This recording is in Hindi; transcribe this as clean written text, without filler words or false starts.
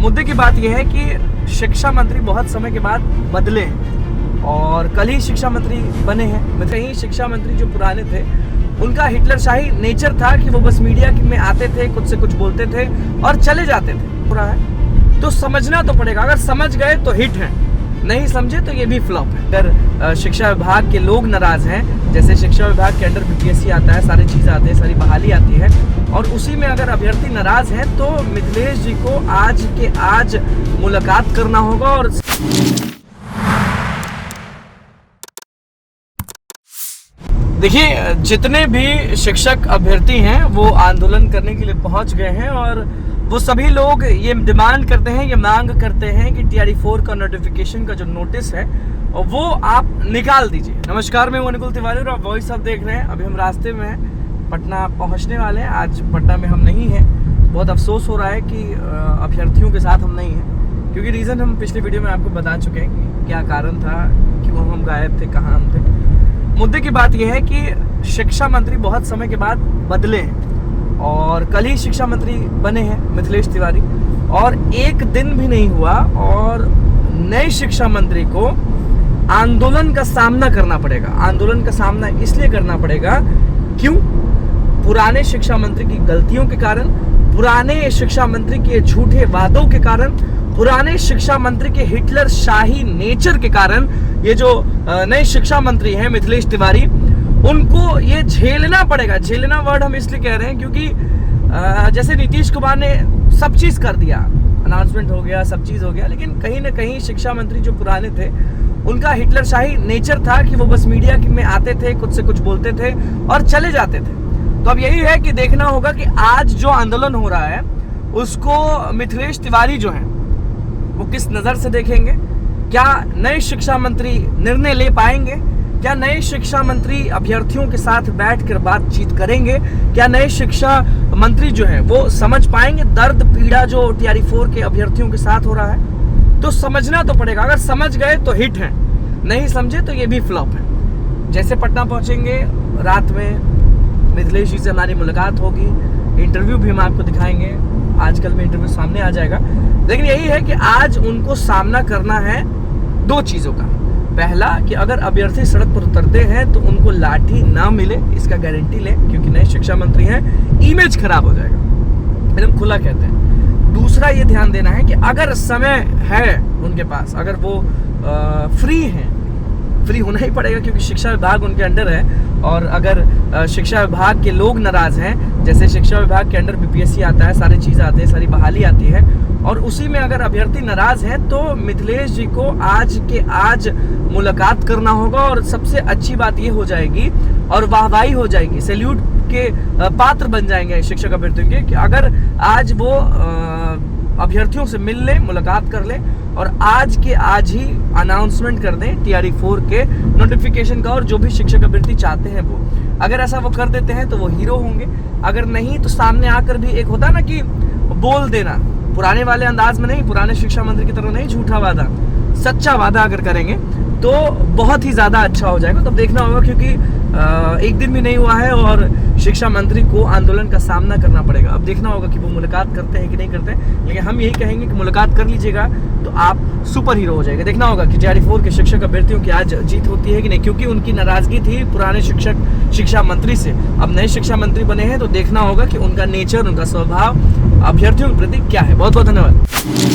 मुद्दे की बात यह है कि शिक्षा मंत्री बहुत समय के बाद बदले हैं और कल ही शिक्षा मंत्री बने हैं। मतलब ही शिक्षा मंत्री जो पुराने थे उनका हिटलरशाही नेचर था कि वो बस मीडिया में आते थे, कुछ से कुछ बोलते थे और चले जाते थे। पूरा है तो समझना तो पड़ेगा। अगर समझ गए तो हिट है, नहीं समझे तो ये भी फ्लॉप है। अगर शिक्षा विभाग के लोग नाराज हैं, जैसे शिक्षा विभाग के अंडर बीपीएससी आता है, सारी चीज़ आती है, सारी बहाली आती है और उसी में अगर अभ्यर्थी नाराज हैं तो मिथिलेश जी को आज के आज मुलाकात करना होगा। और देखिए, जितने भी शिक्षक अभ्यर्थी हैं वो आंदोलन करने के लिए पहुंच गए हैं और वो सभी लोग ये डिमांड करते हैं, ये मांग करते हैं कि TRE4 का नोटिफिकेशन का जो नोटिस है वो आप निकाल दीजिए। नमस्कार, मैं अनुकुल तिवारी और आप वॉइस ऑफ देख रहे हैं। अभी हम रास्ते में हैं, पटना पहुंचने वाले हैं। आज पटना में हम नहीं हैं। बहुत अफसोस हो रहा है कि अभ्यर्थियों के साथ हम नहीं हैं, क्योंकि रीज़न हम पिछले वीडियो में आपको बता चुके हैं कि क्या कारण था, क्यों हम गायब थे, कहाँ हम थे। मुद्दे की बात यह है कि शिक्षा मंत्री बहुत समय के बाद बदले हैं और कल ही शिक्षा मंत्री बने हैं मिथिलेश तिवारी, और एक दिन भी नहीं हुआ और नए शिक्षा मंत्री को आंदोलन का सामना करना पड़ेगा। आंदोलन का सामना इसलिए करना पड़ेगा क्यों? पुराने शिक्षा मंत्री की गलतियों के कारण, पुराने शिक्षा मंत्री के झूठे वादों के कारण, पुराने शिक्षा मंत्री के हिटलर शाही नेचर के कारण ये जो नए शिक्षा मंत्री हैं मिथिलेश तिवारी, उनको ये झेलना पड़ेगा। झेलना वर्ड हम इसलिए कह रहे हैं क्योंकि जैसे नीतीश कुमार ने सब चीज़ कर दिया, अनाउंसमेंट हो गया, सब चीज़ हो गया, लेकिन कहीं ना कहीं शिक्षा मंत्री जो पुराने थे उनका हिटलरशाही नेचर था कि वो बस मीडिया में आते थे, कुछ से कुछ बोलते थे और चले जाते थे। तो अब यही है कि देखना होगा कि आज जो आंदोलन हो रहा है उसको मिथिलेश तिवारी जो हैं वो किस नज़र से देखेंगे। क्या नए शिक्षा मंत्री निर्णय ले पाएंगे? क्या नए शिक्षा मंत्री अभ्यर्थियों के साथ बैठकर बातचीत करेंगे? क्या नए शिक्षा मंत्री जो हैं वो समझ पाएंगे दर्द पीड़ा जो TRE4 के अभ्यर्थियों के साथ हो रहा है? तो समझना तो पड़ेगा। अगर समझ गए तो हिट है, नहीं समझे तो ये भी फ्लॉप है। जैसे पटना पहुंचेंगे, रात में मिथिलेश जी से हमारी मुलाकात होगी, इंटरव्यू भी हम आपको दिखाएंगे। आजकल में इंटरव्यू सामने आ जाएगा, लेकिन यही है कि आज उनको सामना करना है दो चीज़ों का। पहला कि अगर अभ्यर्थी सड़क पर उतरते हैं तो उनको लाठी ना मिले, इसका गारंटी लें, क्योंकि नए शिक्षा मंत्री हैं, इमेज खराब हो जाएगा, एकदम खुला कहते हैं। दूसरा ये ध्यान देना है कि अगर समय है उनके पास, अगर वो फ्री हैं, फ्री होना ही पड़ेगा क्योंकि शिक्षा विभाग उनके अंडर है, और अगर शिक्षा विभाग के लोग नाराज हैं, जैसे शिक्षा विभाग के अंडर बीपीएससी आता है, सारी चीज़ आती है, सारी बहाली आती है, और उसी में अगर अभ्यर्थी नाराज हैं तो मिथिलेश जी को आज के आज मुलाकात करना होगा। और सबसे अच्छी बात ये हो जाएगी और वाहवाही हो जाएगी, सैल्यूट के पात्र बन जाएंगे शिक्षक अभ्यर्थियों के, कि अगर आज वो अभ्यर्थियों से मिल लें, मुलाकात कर लें और आज के आज ही अनाउंसमेंट कर दें TRE4 के नोटिफिकेशन का। और जो भी शिक्षक अभ्यर्थी चाहते हैं वो, अगर ऐसा वो कर देते हैं तो वो हीरो होंगे। अगर नहीं तो सामने आकर भी एक होता है ना कि बोल देना, पुराने वाले अंदाज में नहीं, पुराने शिक्षा मंत्री की तरह नहीं, झूठा वादा, सच्चा वादा अगर करेंगे तो बहुत ही ज़्यादा अच्छा हो जाएगा। तब देखना होगा, क्योंकि एक दिन भी नहीं हुआ है और शिक्षा मंत्री को आंदोलन का सामना करना पड़ेगा। अब देखना होगा कि वो मुलाकात करते हैं कि नहीं करते हैं, लेकिन हम यही कहेंगे कि मुलाकात कर लीजिएगा तो आप सुपर हीरो हो जाएगा। देखना होगा कि TRE4 के शिक्षक अभ्यर्थियों की आज जीत होती है कि नहीं, क्योंकि उनकी नाराज़गी थी पुराने शिक्षा मंत्री से। अब नए शिक्षा मंत्री बने हैं तो देखना होगा कि उनका नेचर, उनका स्वभाव अभ्यर्थियों के प्रति क्या है। बहुत बहुत धन्यवाद।